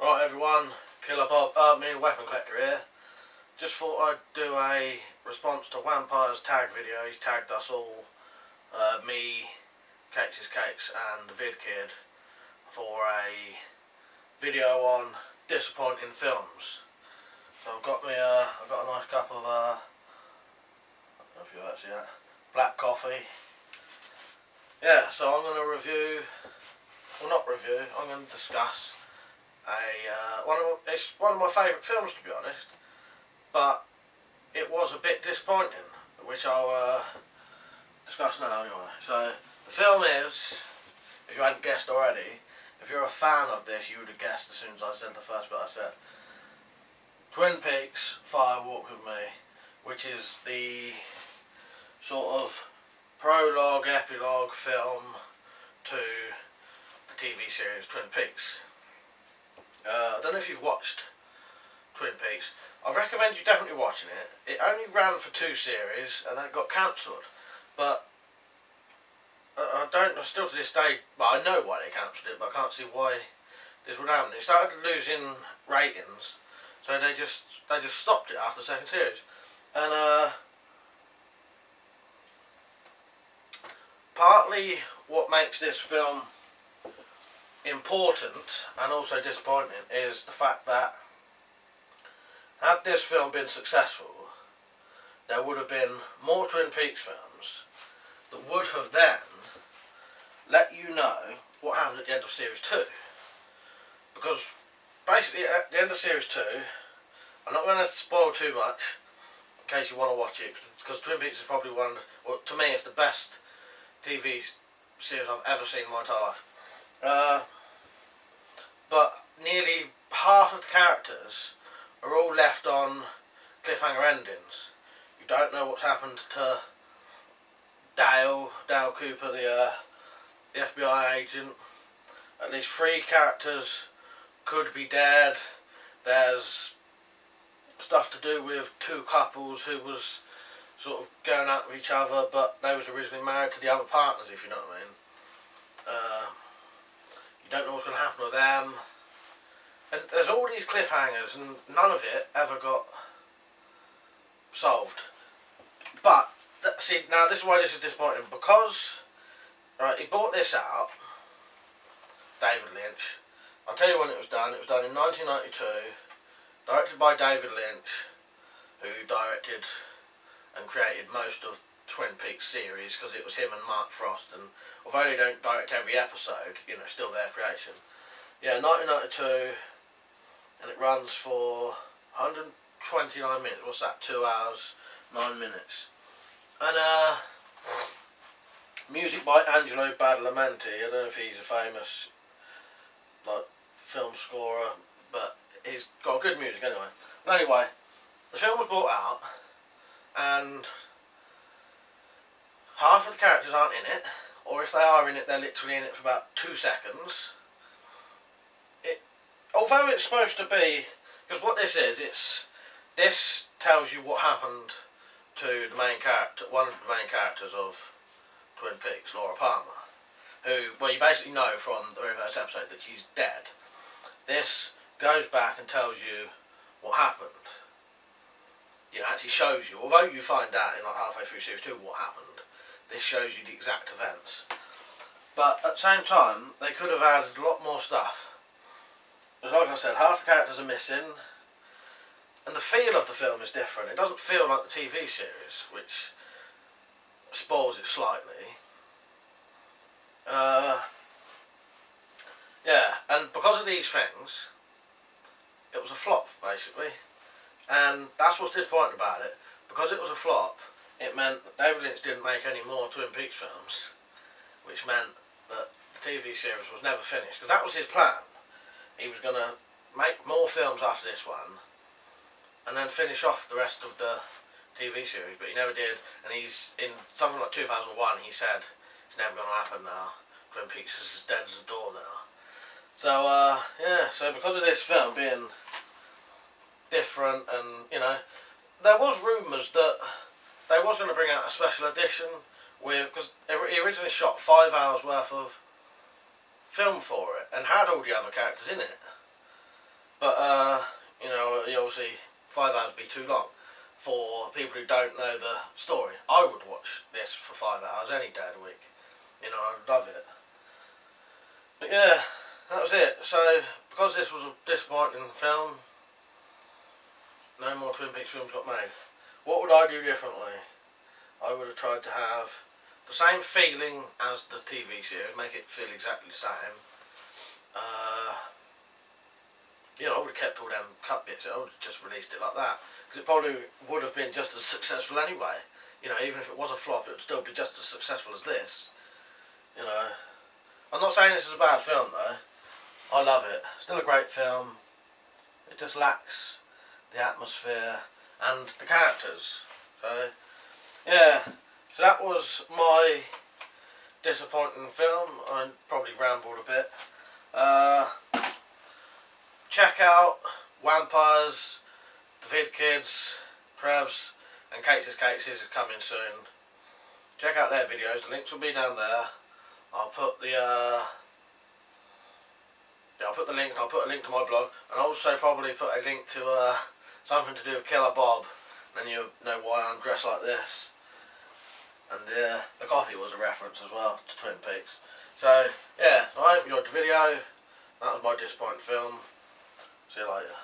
Right everyone, Killer Bob, me and WeaponCollector here. Just thought I'd do a response to Vampire's tag video. He's tagged us all, me, Cakes is Cakes and the Vid Kid, for a video on disappointing films. So I've got a nice cup of, I don't know if you actually that, black coffee. Yeah, so I'm going to review, well not review, I'm going to discuss it's one of my favourite films, to be honest, but it was a bit disappointing, which I'll discuss now anyway. So the film is, if you hadn't guessed already, if you're a fan of this you would have guessed as soon as I said the first bit I said, Twin Peaks Fire Walk With Me, which is the sort of prologue, epilogue film to the TV series Twin Peaks. I don't know if you've watched Twin Peaks. I recommend you definitely watching it. It only ran for 2 series and then got cancelled. But still to this day, well, I know why they cancelled it, but I can't see why this would happen. It started losing ratings, so they just stopped it after the 2nd series. And partly what makes this film important and also disappointing is the fact that had this film been successful, there would have been more Twin Peaks films that would have then let you know what happened at the end of Series 2. Because basically at the end of Series 2, I'm not going to spoil too much in case you want to watch it, because Twin Peaks is probably well, to me it's the best TV series I've ever seen in my entire life. But nearly half of the characters are all left on cliffhanger endings. You don't know what's happened to Dale Cooper, the FBI agent. At least 3 characters could be dead. There's stuff to do with 2 couples who was sort of going out with each other, but they was originally married to the other partners, if you know what I mean. You don't know what's going to happen with them. And there's all these cliffhangers and none of it ever got solved. But, see, now this is why this is disappointing. Because, right, he bought this out, David Lynch. I'll tell you when it was done. It was done in 1992, directed by David Lynch, who directed and created most of Twin Peaks series, because it was him and Mark Frost, and although they don't direct every episode, you know, still their creation. Yeah, 1992, and it runs for 129 minutes. What's that? 2 hours, 9 minutes. And music by Angelo Badalamenti. I don't know if he's a famous film scorer, but he's got good music anyway. But anyway, the film was brought out, and half of the characters aren't in it, or if they are in it, they're literally in it for about 2 seconds. Although it's supposed to be, because what this is, this tells you what happened to the main character, one of the main characters of Twin Peaks, Laura Palmer, who, well, you basically know from the very first episode that she's dead. This goes back and tells you what happened. You know, actually shows you, although you find out in like halfway through Series 2 what happened, this shows you the exact events. But at the same time, they could have added a lot more stuff. Because like I said, half the characters are missing, and the feel of the film is different. It doesn't feel like the TV series, which spoils it slightly. Yeah, and because of these things, it was a flop, basically. And that's what's disappointing about it. Because it was a flop, it meant that David Lynch didn't make any more Twin Peaks films, which meant that the TV series was never finished. Because that was his plan. He was going to make more films after this one, and then finish off the rest of the TV series, but he never did. And he's, in something like 2001, he said, it's never going to happen now. Twin Peaks is as dead as a door now. So, yeah, so because of this film being different, and, you know, there was rumours that they was going to bring out a special edition with, because he originally shot 5 hours worth of film for it and had all the other characters in it. But you know, obviously 5 hours would be too long for people who don't know the story. I would watch this for 5 hours any day of the week. You know, I'd love it. But yeah, that was it. So, because this was a disappointing film, no more Twin Peaks films got made. What would I do differently? I would have tried to have the same feeling as the TV series, make it feel exactly the same. You know, I would have kept all them cut bits. I would have just released it like that, because it probably would have been just as successful anyway. You know, even if it was a flop, it would still be just as successful as this. You know, I'm not saying this is a bad film though. I love it. Still a great film. It just lacks the atmosphere and the characters. So yeah, so that was my disappointing film. I probably rambled a bit. Check out Wampires, The Vid Kids, Trev's, and Kate's is coming soon. Check out their videos. The links will be down there. I'll put the I'll put the links. I'll put a link to my blog, and I'll also probably put a link to something to do with Killer Bob. And you know why I'm dressed like this. And the coffee was a reference as well to Twin Peaks. So yeah, I hope you enjoyed the video. That was my disappointing film. See you later.